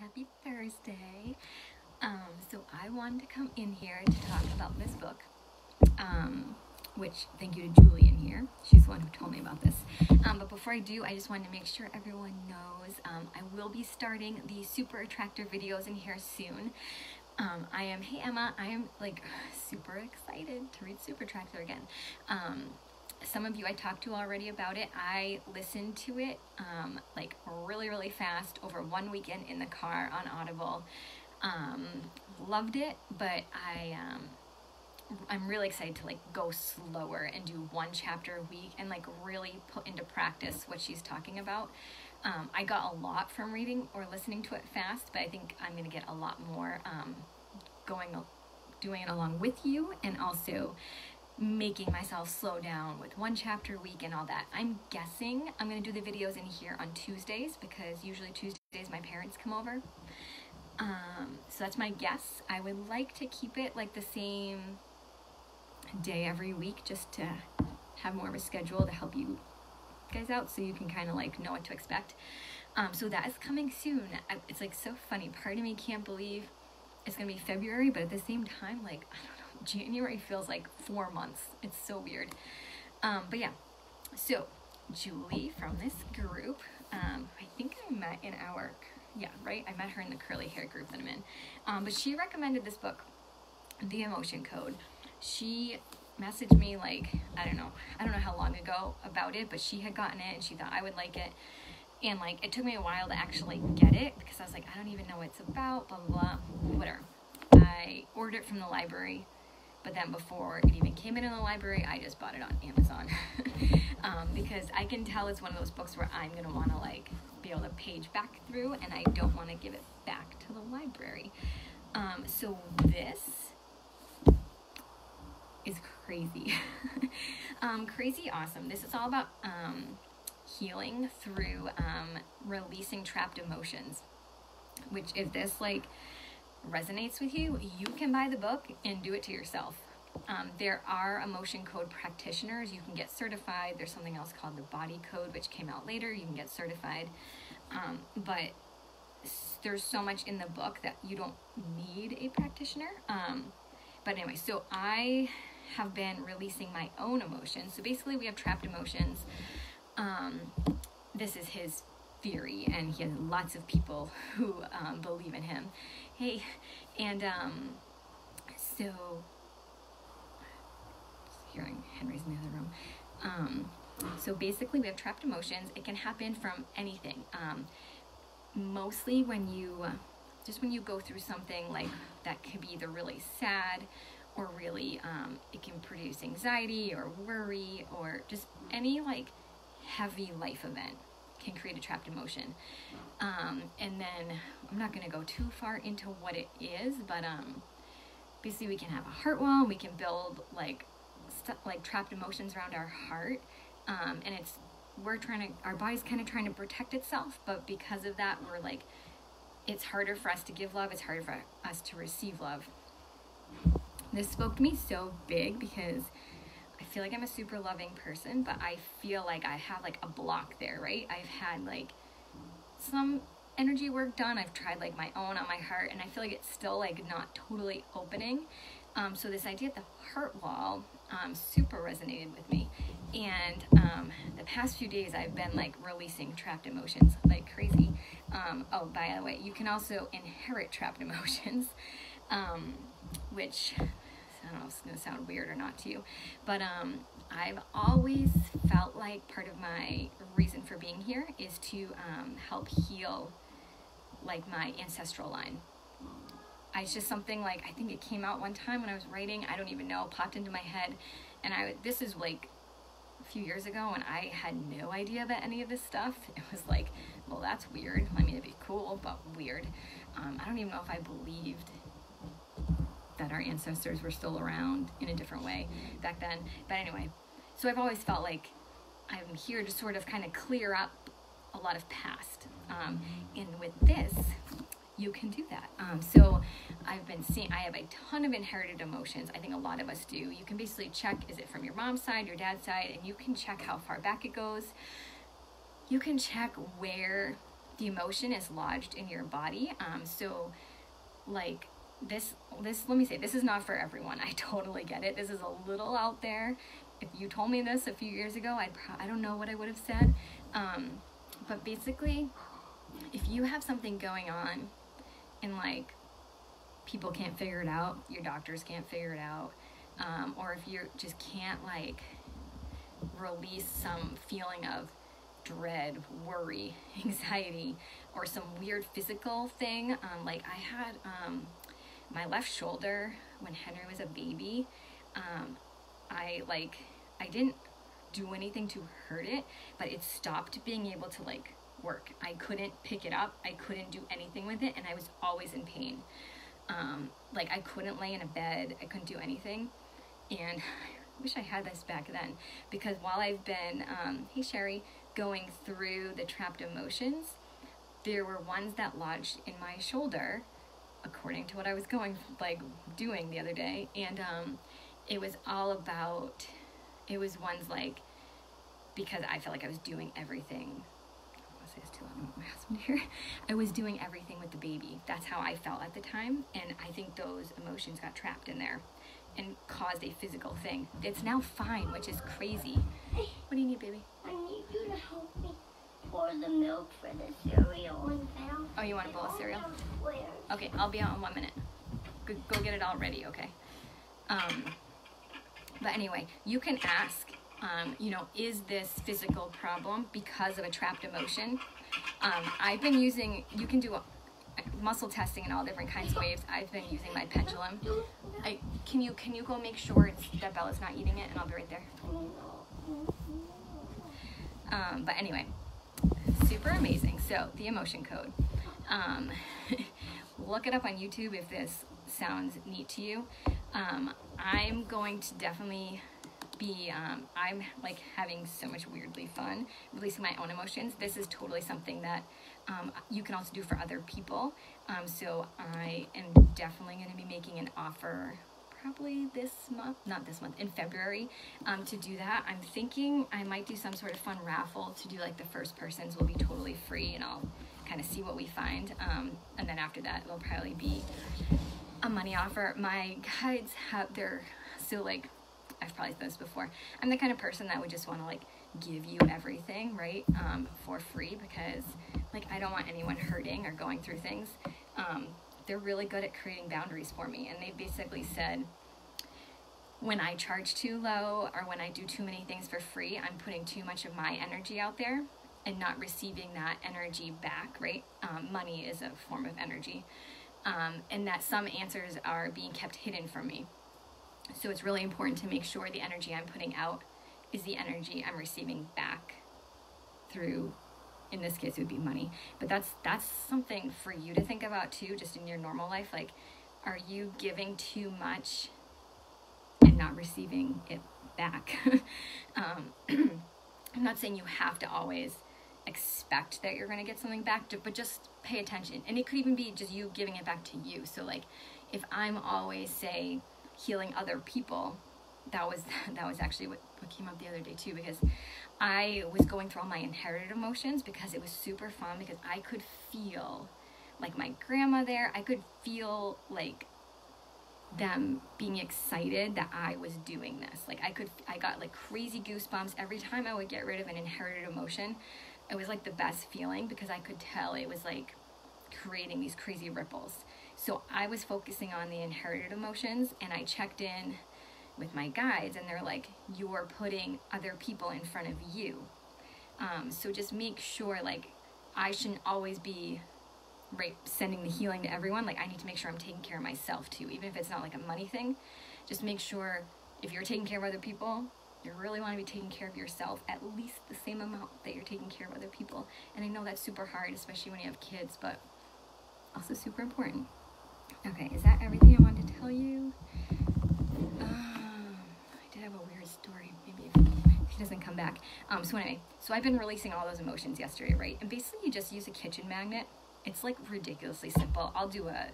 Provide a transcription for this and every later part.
happy Thursday. So I wanted to come in here to talk about this book, which thank you to Julie in here. She's the one who told me about this. But before I do, I just wanted to make sure everyone knows I will be starting the super attractor videos in here soon. Hey Emma, I am like super excited to read Super Attractor again. Some of you I talked to already about it. I listened to it like really fast over one weekend in the car on Audible. Loved it, but I'm really excited to like go slower and do one chapter a week and like really put into practice what she's talking about. I got a lot from reading or listening to it fast, but I think I'm going to get a lot more doing it along with you, and also making myself slow down with one chapter a week and all that. I'm guessing I'm going to do the videos in here on Tuesdays, because usually Tuesdays my parents come over. So that's my guess. I would like to keep it like the same day every week, just to have more of a schedule to help you guys out, so you can kind of like know what to expect. So that is coming soon. It's like so funny. Part of me can't believe it's gonna be February, but at the same time, like, I don't know, January feels like 4 months. It's so weird. But yeah, so Julie from this group, I think I met in our, I met her in the curly hair group that I'm in. But she recommended this book, The Emotion Code. She messaged me like, I don't know how long ago about it, but she had gotten it and she thought I would like it. And like, it took me a while to actually get it, because I was like, I don't even know what it's about, blah, blah, blah, whatever. I ordered it from the library, but then before it even came in the library, I just bought it on Amazon. Because I can tell it's one of those books where I'm going to want to like be able to page back through, and I don't want to give it back to the library. So this is crazy. Crazy awesome. This is all about healing through releasing trapped emotions, which if this like resonates with you, you can buy the book and do it to yourself. There are emotion code practitioners. You can get certified. There's something else called the body code, which came out later. You can get certified. But there's so much in the book that you don't need a practitioner. But anyway, so I have been releasing my own emotions. So basically we have trapped emotions. This is his theory, and he has lots of people who believe in him. Hey, and so hearing Henry's in the other room. So basically we have trapped emotions. It can happen from anything. Mostly when you go through something like that, could be either really sad or really it can produce anxiety or worry, or just any like heavy life event can create a trapped emotion. And then I'm not going to go too far into what it is, but basically we can have a heart wall, and we can build like trapped emotions around our heart, and our body's kind of trying to protect itself, but because of that, we're like, it's harder for us to give love, it's harder for us to receive love. This spoke to me so big, because I feel like I'm a super loving person, but I feel like I have like a block there, right? I've had like some energy work done. I've tried like my own on my heart, and I feel like it's still like not totally opening. So this idea of the heart wall super resonated with me. And the past few days I've been like releasing trapped emotions like crazy. Oh, by the way, you can also inherit trapped emotions, which I don't know if it's going to sound weird or not to you, but I've always felt like part of my reason for being here is to help heal like my ancestral line. It's just something like, I think it came out one time when I was writing, I don't even know, popped into my head, and this is like a few years ago, and I had no idea about any of this stuff. It was like, well, that's weird. I mean, it'd be cool, but weird. I don't even know if I believed that our ancestors were still around in a different way back then. But anyway, so I've always felt like I'm here to sort of kind of clear up a lot of past. And with this, you can do that. So I've been seeing, I have a ton of inherited emotions. I think a lot of us do. You can basically check, is it from your mom's side, your dad's side, and you can check how far back it goes. You can check where the emotion is lodged in your body. So like this, let me say, this is not for everyone. I totally get it. This is a little out there. If you told me this a few years ago, I don't know what I would have said. But basically, if you have something going on and like people can't figure it out, your doctors can't figure it out, or if you just can't like release some feeling of dread, worry, anxiety, or some weird physical thing, like I had my left shoulder when Henry was a baby. I didn't do anything to hurt it, but it stopped being able to like work. I couldn't pick it up. I couldn't do anything with it, and I was always in pain. Like I couldn't lay in a bed. I couldn't do anything, and I wish I had this back then, because while I've been, hey Sherry, going through the trapped emotions, there were ones that lodged in my shoulder, according to what I was doing the other day, and it was all about, it was ones like, because I felt like I was doing everything. My husband here. I was doing everything with the baby. That's how I felt at the time, and I think those emotions got trapped in there and caused a physical thing. It's now fine, which is crazy. What do you need, baby? I need you to help me pour the milk for the cereal and now. Oh, you want a bowl of cereal? Okay, I'll be out in 1 minute. Go get it all ready, okay? But anyway, you can ask, is this physical problem because of a trapped emotion? I've been using, you can do muscle testing in all different kinds of ways. I've been using my pendulum. Can you go make sure that Bella's not eating it, and I'll be right there. But anyway, super amazing. So the emotion code. Look it up on YouTube if this sounds neat to you. I'm going to definitely be, I'm like having so much weirdly fun releasing my own emotions. This is totally something that you can also do for other people. So I am definitely going to be making an offer probably in February, to do that. I'm thinking I might do some sort of fun raffle to do like the first persons will be totally free, and I'll kind of see what we find. And then after that, it'll probably be a money offer. My guides so like, I've probably said this before, I'm the kind of person that would just want to like give you everything, right, for free, because like I don't want anyone hurting or going through things. They're really good at creating boundaries for me, and they basically said when I charge too low or when I do too many things for free, I'm putting too much of my energy out there and not receiving that energy back, right? Money is a form of energy, and that some answers are being kept hidden from me. So it's really important to make sure the energy I'm putting out is the energy I'm receiving back through, in this case, it would be money. But that's something for you to think about too, just in your normal life. Like, are you giving too much and not receiving it back? I'm not saying you have to always expect that you're going to get something back, but just pay attention. And it could even be just you giving it back to you. So like, if I'm always, say, healing other people, that was actually what came up the other day too, because I was going through all my inherited emotions, because it was super fun, because I could feel like my grandma there. I could feel like them being excited that I was doing this. Like I got like crazy goosebumps every time I would get rid of an inherited emotion. It was like the best feeling, because I could tell it was like creating these crazy ripples. So I was focusing on the inherited emotions, and I checked in with my guides, and they're like, you're putting other people in front of you. So just make sure, like, I shouldn't always be sending the healing to everyone. Like, I need to make sure I'm taking care of myself too, even if it's not like a money thing. Just make sure if you're taking care of other people, you really want to be taking care of yourself at least the same amount that you're taking care of other people. And I know that's super hard, especially when you have kids, but also super important. Okay, is that everything I wanted to tell you? I did have a weird story, maybe if he doesn't come back. So anyway, so I've been releasing all those emotions yesterday, right? And basically you just use a kitchen magnet. It's like ridiculously simple. I'll do a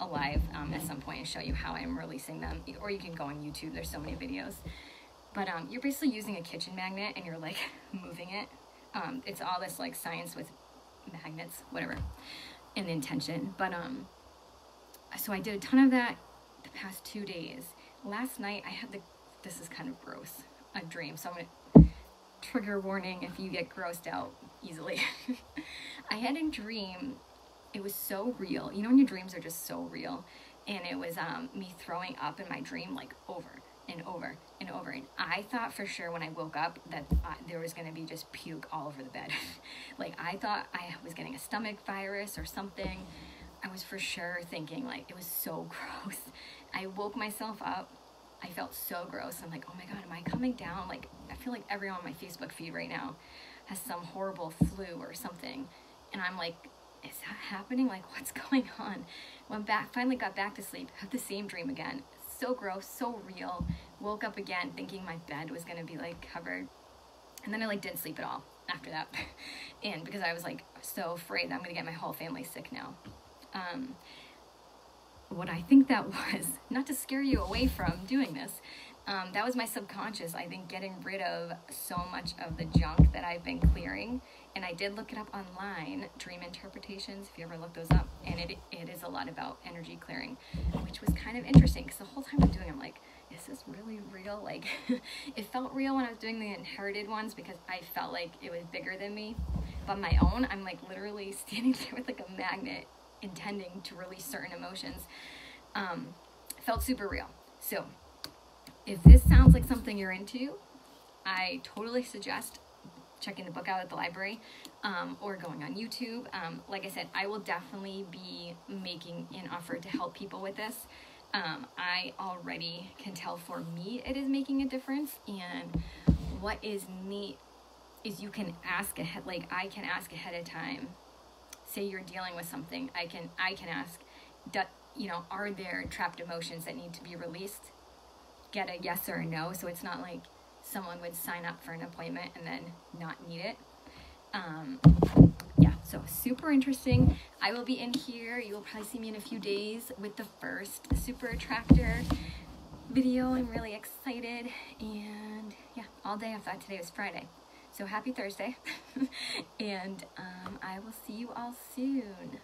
live at some point and show you how I'm releasing them, or you can go on YouTube, there's so many videos. But you're basically using a kitchen magnet and you're like moving it. It's all this like science with magnets, whatever, and intention. But so I did a ton of that the past 2 days. Last night I had this is kind of gross, a dream. So I'm gonna trigger warning if you get grossed out easily. I had a dream. It was so real. You know when your dreams are just so real? And it was me throwing up in my dream, like over and over and over. And I thought for sure when I woke up that there was going to be just puke all over the bed. Like I thought I was getting a stomach virus or something. I was for sure thinking, like, it was so gross. I woke myself up. I felt so gross. I'm like, oh my God, am I coming down? Like, I feel like everyone on my Facebook feed right now has some horrible flu or something. And I'm like, is that happening? Like, what's going on? Finally got back to sleep, had the same dream again. So gross, so real. Woke up again thinking my bed was gonna be like covered. And then I like didn't sleep at all after that. And because I was like so afraid that I'm gonna get my whole family sick now. What I think that was, not to scare you away from doing this, that was my subconscious, I think, getting rid of so much of the junk that I've been clearing. And I did look it up online, dream interpretations, if you ever look those up, and it is a lot about energy clearing, which was kind of interesting, because the whole time I'm doing it, I'm like, is this really real? Like, it felt real when I was doing the inherited ones, because I felt like it was bigger than me. But my own, I'm like literally standing there with like a magnet, intending to release certain emotions. Felt super real. So if this sounds like something you're into, I totally suggest checking the book out at the library, or going on YouTube. Like I said, I will definitely be making an offer to help people with this. I already can tell for me it is making a difference. And what is neat is you can ask ahead, like I can ask ahead of time. Say you're dealing with something, I can ask, you know, are there trapped emotions that need to be released? Get a yes or a no, so it's not like someone would sign up for an appointment and then not need it. Yeah, so super interesting. I will be in here. You will probably see me in a few days with the first super attractor video. I'm really excited. And yeah, all day I thought today was Friday. So happy Thursday. And I will see you all soon.